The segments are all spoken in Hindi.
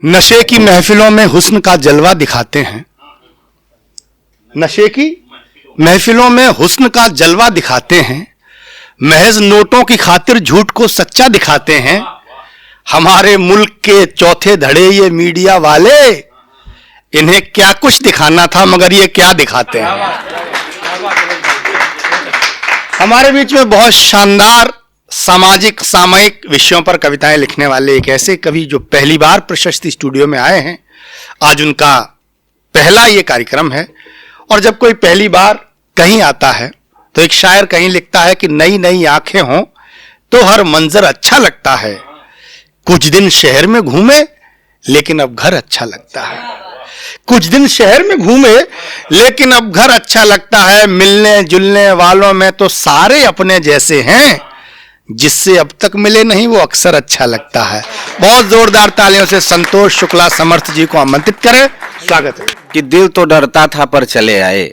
नशे की महफिलों में हुस्न का जलवा दिखाते हैं। नशे की महफिलों में हुस्न का जलवा दिखाते हैं। महज नोटों की खातिर झूठ को सच्चा दिखाते हैं। हमारे मुल्क के चौथे धड़े ये मीडिया वाले, इन्हें क्या कुछ दिखाना था मगर ये क्या दिखाते हैं। हमारे बीच में बहुत शानदार सामाजिक सामयिक विषयों पर कविताएं लिखने वाले एक ऐसे कवि जो पहली बार प्रशस्ति स्टूडियो में आए हैं। आज उनका पहला ये कार्यक्रम है। और जब कोई पहली बार कहीं आता है तो एक शायर कहीं लिखता है कि नई नई आंखें हों तो हर मंजर अच्छा लगता है। कुछ दिन शहर में घूमे लेकिन अब घर अच्छा लगता है। कुछ दिन शहर में घूमे लेकिन अब घर अच्छा लगता है। मिलने जुलने वालों में तो सारे अपने जैसे हैं, जिससे अब तक मिले नहीं वो अक्सर अच्छा लगता है। बहुत जोरदार तालियों से संतोष शुक्ला समर्थ जी को आमंत्रित करें। स्वागत है। कि दिल तो डरता था पर चले आए,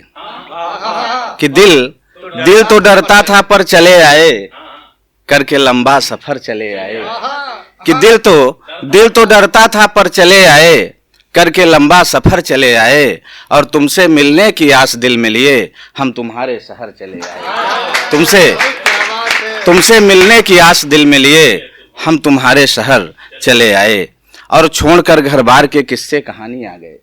कि दिल तो डरता था पर चले आए, करके लंबा सफर चले आए। कि दिल तो डरता था पर चले आए, करके लंबा सफर चले आए। और तुमसे मिलने की आस दिल में लिए हम तुम्हारे शहर चले आए। तुमसे मिलने की आस दिल में लिए हम तुम्हारे शहर चले आए। और छोड़कर घर बार के किस्से कहानी आ गए,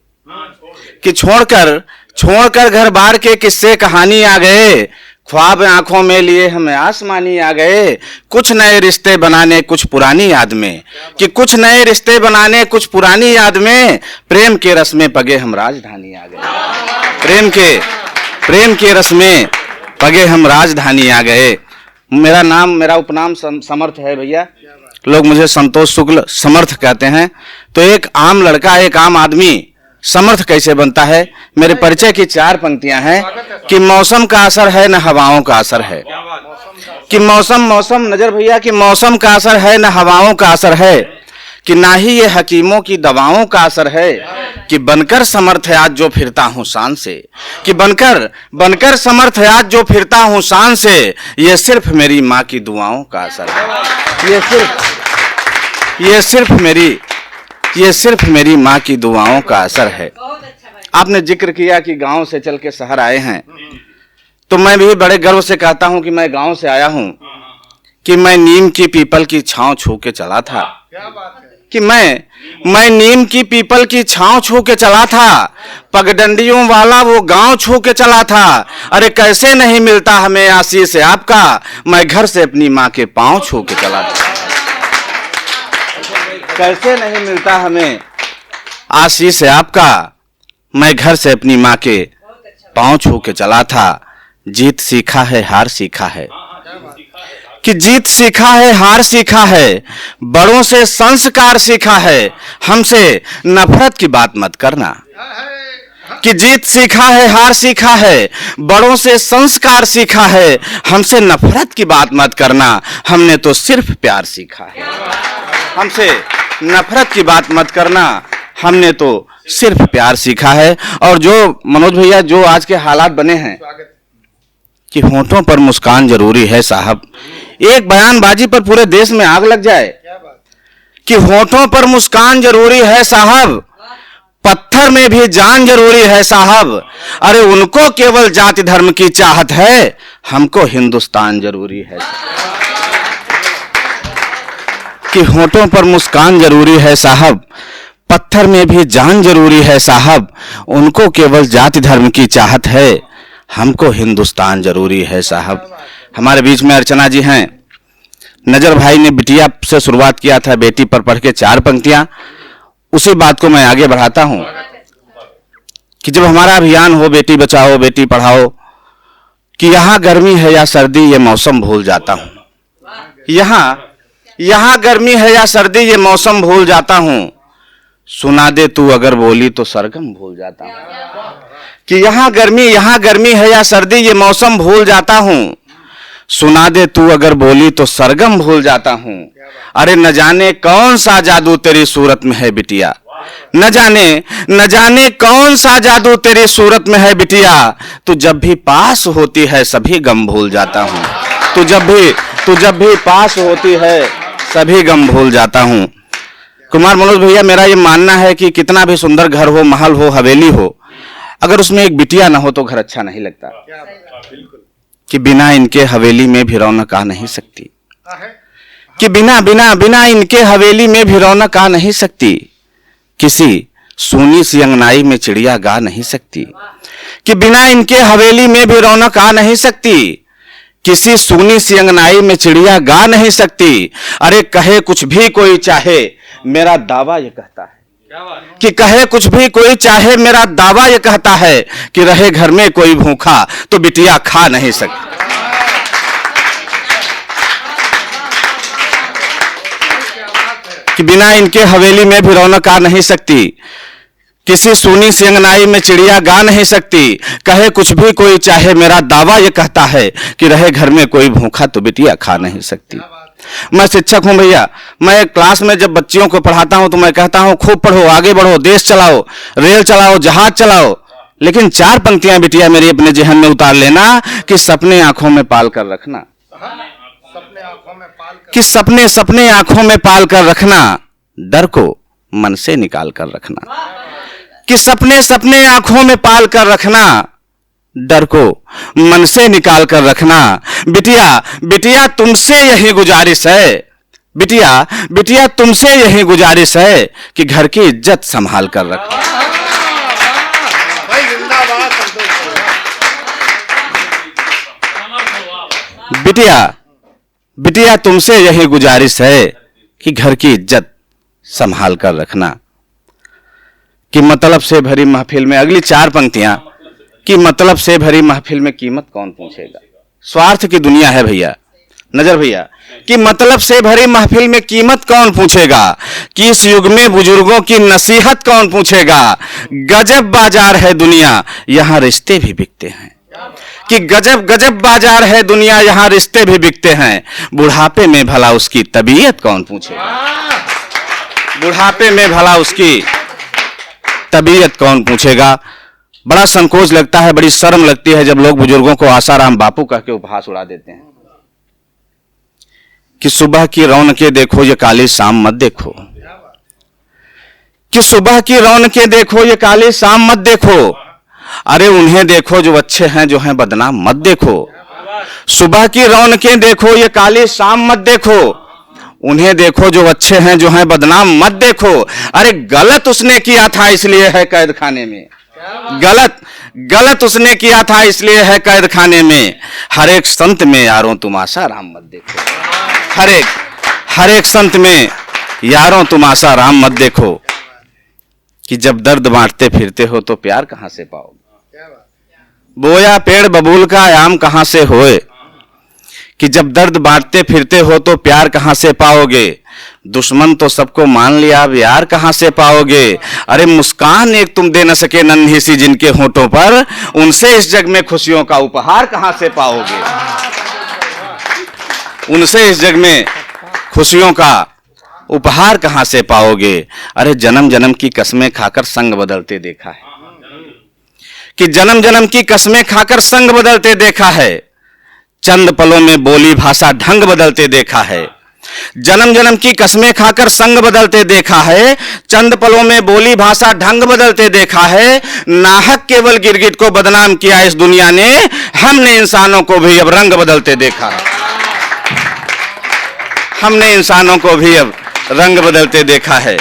कि छोड़कर घर बार के किस्से कहानी आ गए। ख्वाब आंखों में लिए हमें आसमानी आ गए। कुछ नए रिश्ते बनाने कुछ पुरानी याद में, कि कुछ नए रिश्ते बनाने कुछ पुरानी याद में। प्रेम के रस में पगे हम राजधानी आ गए। प्रेम के रस में पगे हम राजधानी आ गए। मेरा उपनाम समर्थ है भैया। लोग मुझे संतोष शुक्ल समर्थ कहते हैं। तो एक आम लड़का, एक आम आदमी समर्थ कैसे बनता है? मेरे परिचय की 4 पंक्तियां हैं कि मौसम का असर है न हवाओं का असर है। कि मौसम नजर भैया, कि मौसम का असर है न हवाओं का असर है। कि ना ही ये हकीमों की दवाओं का असर है। कि बनकर समर्थ है आज जो फिरता हूँ शान से। कि बनकर समर्थ है आज जो फिरता हूँ शान से। ये सिर्फ मेरी माँ की दुआओं का असर है। ये सिर्फ मेरी माँ की दुआओं का असर है। आपने जिक्र किया कि गांव से चल के शहर आए हैं, तो मैं भी बड़े गर्व से कहता हूं कि मैं गांव से आया हूं। कि मैं नीम की पीपल की छांव छू के चला था। कि मैं नीम की पीपल की छांव छू के चला था। पगडंडियों वाला वो गांव छू के चला था। अरे कैसे नहीं मिलता हमें आशीष से आपका, मैं घर से अपनी माँ के पांव छू के चला था। कैसे नहीं मिलता हमें आशीष से आपका, मैं घर से अपनी माँ के पांव छू के चला था। जीत सीखा है हार सीखा है। कि जीत सीखा है हार सीखा है, बड़ों से संस्कार सीखा है, हमसे नफरत की बात मत करना। कि जीत सीखा है हार सीखा है, बड़ों से संस्कार सीखा है, हमसे नफरत की बात मत करना। हमने तो सिर्फ प्यार सीखा है। हमसे नफरत की बात मत करना, हमने तो सिर्फ प्यार सीखा है। और जो मनोज भैया, जो आज के हालात बने हैं कि होंठों पर मुस्कान जरूरी है साहब। एक बयानबाजी पर पूरे देश में आग लग जाए कि होंठों पर मुस्कान जरूरी है साहब, पत्थर में भी जान जरूरी है साहब। अरे उनको केवल जाति धर्म की चाहत है, हमको हिंदुस्तान जरूरी है। कि होंठों पर मुस्कान जरूरी है साहब, पत्थर में भी जान जरूरी है साहब। उनको केवल जाति धर्म की चाहत है, हमको हिंदुस्तान जरूरी है साहब। हमारे बीच में अर्चना जी हैं। नजर भाई ने बिटिया से शुरुआत किया था, बेटी पर पढ़ के 4 पंक्तियां। उसी बात को मैं आगे बढ़ाता हूं कि जब हमारा अभियान हो बेटी बचाओ बेटी पढ़ाओ, कि यहाँ गर्मी है या सर्दी ये मौसम भूल जाता हूं। यहाँ गर्मी है या सर्दी ये मौसम भूल जाता हूं। सुना दे तू अगर बोली तो सरगम भूल जाता हूं। कि यहाँ गर्मी है या सर्दी ये मौसम भूल जाता हूं। सुना दे तू अगर बोली तो सरगम भूल जाता हूं। अरे न जाने कौन सा जादू तेरी सूरत में है बिटिया, न जाने कौन सा जादू तेरी सूरत में है बिटिया। तू जब भी पास होती है सभी गम भूल जाता हूं। तू जब भी पास होती है सभी गम भूल जाता हूं। कुमार मनोज भैया, मेरा ये मानना है कि कितना भी सुंदर घर हो, महल हो, हवेली हो, अगर उसमें एक बिटिया ना हो तो घर अच्छा नहीं लगता। कि बिना इनके हवेली में भी रौनक आ नहीं सकती, कि बिना बिना बिना इनके हवेली में भी रौनक आ नहीं सकती, किसी सूनी सी अंगनाई में चिड़िया गा नहीं सकती, कि बिना इनके हवेली में भी रौनक आ नहीं सकती, किसी सूनी सी अंगनाई में चिड़िया गा नहीं सकती। अरे कहे कुछ भी कोई चाहे, मेरा दावा ये कहता है कि कहे कुछ भी कोई चाहे, मेरा दावा ये कहता है कि रहे घर में कोई भूखा तो बिटिया खा नहीं सकती। कि बिना इनके हवेली में भी रौनक आ नहीं सकती, किसी सूनी सी अंगनाई में चिड़िया गा नहीं सकती, कहे कुछ भी कोई चाहे, मेरा दावा ये कहता है कि रहे घर में कोई भूखा तो बिटिया खा नहीं सकती। मैं शिक्षक हूं भैया, मैं क्लास में जब बच्चियों को पढ़ाता हूं तो मैं कहता हूं खूब पढ़ो, आगे बढ़ो, देश चलाओ, रेल चलाओ, जहाज चलाओ, लेकिन 4 पंक्तियां बिटिया मेरी अपने जहन में उतार लेना कि सपने आंखों में पाल कर रखना, कि सपने सपने आंखों में पाल कर रखना, डर को मन से निकाल कर रखना, कि सपने सपने आंखों में पाल कर रखना, डर को मन से निकाल कर रखना। बिटिया बिटिया तुमसे यही गुजारिश है, बिटिया बिटिया तुमसे यही गुजारिश है कि घर की इज्जत संभाल कर रखना। बिटिया बिटिया तुमसे यही गुजारिश है कि घर की इज्जत संभाल कर रखना। कि मतलब से भरी महफिल में, अगली 4 पंक्तियां, कि मतलब से भरी महफिल में कीमत कौन पूछेगा। स्वार्थ की दुनिया है भैया, नजर भैया, कि मतलब से भरी महफिल में कीमत कौन पूछेगा, कि इस युग में बुजुर्गों की नसीहत कौन पूछेगा। गजब बाजार है दुनिया, यहां रिश्ते भी बिकते हैं, कि गजब गजब बाजार है दुनिया, यहां रिश्ते भी बिकते हैं। बुढ़ापे में भला उसकी तबीयत कौन पूछेगा, बुढ़ापे में भला उसकी तबीयत कौन पूछेगा। बड़ा संकोच लगता है, बड़ी शर्म लगती है जब लोग बुजुर्गों को आसाराम बापू कह के उपहास उड़ा देते हैं। कि सुबह की रौनकें देखो ये काली शाम मत देखो, कि सुबह की रौनकें देखो ये काली शाम मत देखो। अरे उन्हें देखो जो अच्छे हैं, जो हैं बदनाम मत देखो। सुबह की रौनकें देखो ये काली शाम मत देखो, उन्हें देखो जो अच्छे हैं, जो हैं बदनाम मत देखो। अरे गलत उसने किया था इसलिए है कैद खाने में, गलत उसने किया था इसलिए है कैद खाने में। हर एक संत में यारों तुम आसाराम मत देखो, हर एक संत में यारों तुम आसाराम मत देखो। कि जब दर्द बांटते फिरते हो तो प्यार कहां से पाओगे, बोया पेड़ बबूल का आम कहां से होए। कि जब दर्द बांटते फिरते हो तो प्यार कहां से पाओगे, दुश्मन तो सबको मान लिया, अब यार कहां से पाओगे। अरे मुस्कान एक तुम दे न सके नन्ही सी जिनके होठों पर, उनसे इस जग में खुशियों का उपहार कहां से पाओगे, उनसे इस जग में खुशियों का उपहार कहां से पाओगे। अरे जन्म जन्म की कस्में खाकर संग बदलते देखा है, कि जन्म जन्म की कस्में खाकर संग बदलते देखा है। चंद पलों में बोली भाषा ढंग बदलते देखा है, जन्म जन्म की कस्में खाकर संग बदलते देखा है। चंद पलों में बोली भाषा ढंग बदलते देखा है। नाहक केवल गिरगिट को बदनाम किया इस दुनिया ने, हमने इंसानों को भी अब रंग बदलते देखा है, हमने इंसानों को भी अब रंग बदलते देखा है।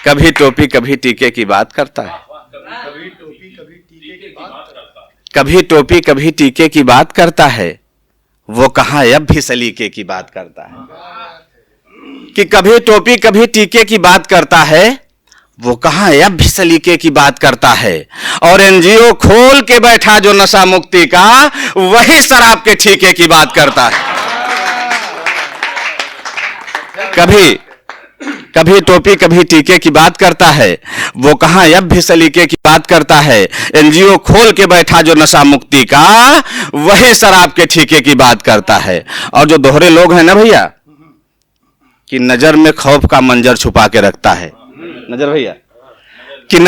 कभी टोपी कभी टीके की बात करता है, कभी टोपी कभी टीके की बात करता है, वो कहां अब भी सलीके की बात करता है। कि कभी टोपी कभी टीके की बात करता है, वो कहां अब भी सलीके की बात करता है। और एनजीओ खोल के बैठा जो नशा मुक्ति का, वही शराब के ठीके की बात करता है। कभी टोपी कभी टीके की बात करता है, वो कहां अब भी सलीके की बात करता है। एनजीओ खोल के बैठा जो नशा मुक्ति का, वही शराब के ठीके की बात करता है। और जो दोहरे लोग हैं ना भैया, कि नजर में खौफ का मंजर छुपा के रखता है, नजर भैया, कि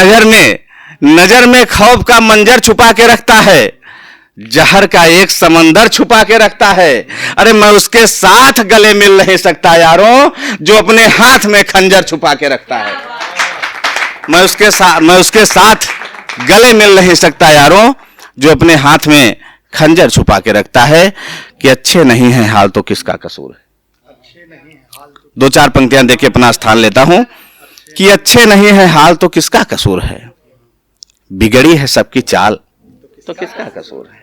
नजर में खौफ का मंजर छुपा के रखता है। जहर का एक समंदर छुपा के रखता है। अरे मैं उसके साथ गले मिल नहीं सकता यारों, जो अपने हाथ में खंजर छुपा के रखता है। मैं उसके साथ गले मिल नहीं सकता यारों, जो अपने हाथ में खंजर छुपा के रखता है। कि अच्छे नहीं है हाल तो किसका कसूर है। दो चार पंक्तियां देके अपना स्थान लेता हूं। कि अच्छे नहीं है हाल तो किसका कसूर है, बिगड़ी है सबकी चाल तो किसका कसूर है।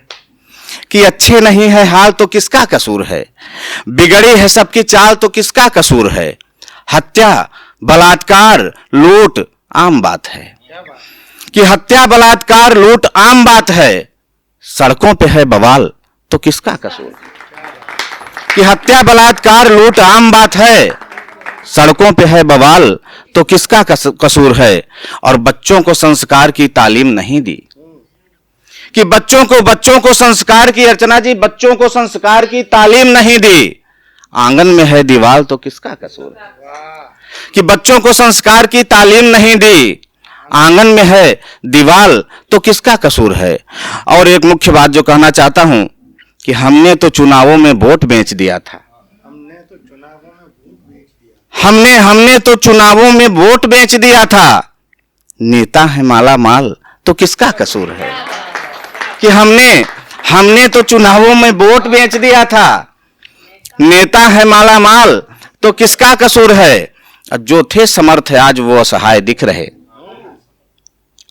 कि अच्छे नहीं है हाल तो किसका कसूर है, बिगड़ी है सबकी चाल तो किसका कसूर है। हत्या बलात्कार लूट आम बात है। कि हत्या बलात्कार लूट आम बात है, सड़कों पे है बवाल तो किसका कसूर है। कि हत्या बलात्कार लूट आम बात है, सड़कों पे है बवाल तो किसका कसूर है। और बच्चों को संस्कार की तालीम नहीं दी। कि बच्चों को संस्कार की, अर्चना जी, बच्चों को संस्कार की तालीम नहीं दी, आंगन में है दीवार तो किसका कसूर है। कि बच्चों को संस्कार की तालीम नहीं दी, आंगन में है दीवार तो किसका कसूर है। और एक मुख्य बात जो कहना चाहता हूं कि हमने तो चुनावों में वोट बेच दिया था। हमने तो चुनावों में वोट बेच दिया था, नेता है माला माल तो किसका कसूर है। कि हमने तो चुनावों में वोट बेच दिया था, नेता है माला माल तो किसका कसूर है। जो थे समर्थ आज वो असहाय दिख रहे।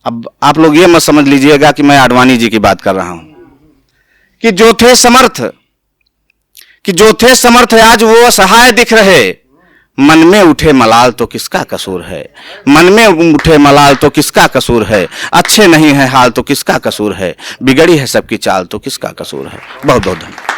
अब आप लोग ये मत समझ लीजिएगा कि मैं आडवाणी जी की बात कर रहा हूं। कि जो थे समर्थ आज वो असहाय दिख रहे, मन में उठे मलाल तो किसका कसूर है। मन में उठे मलाल तो किसका कसूर है। अच्छे नहीं है हाल तो किसका कसूर है, बिगड़ी है सबकी चाल तो किसका कसूर है। बहुत बहुत धन्यवाद।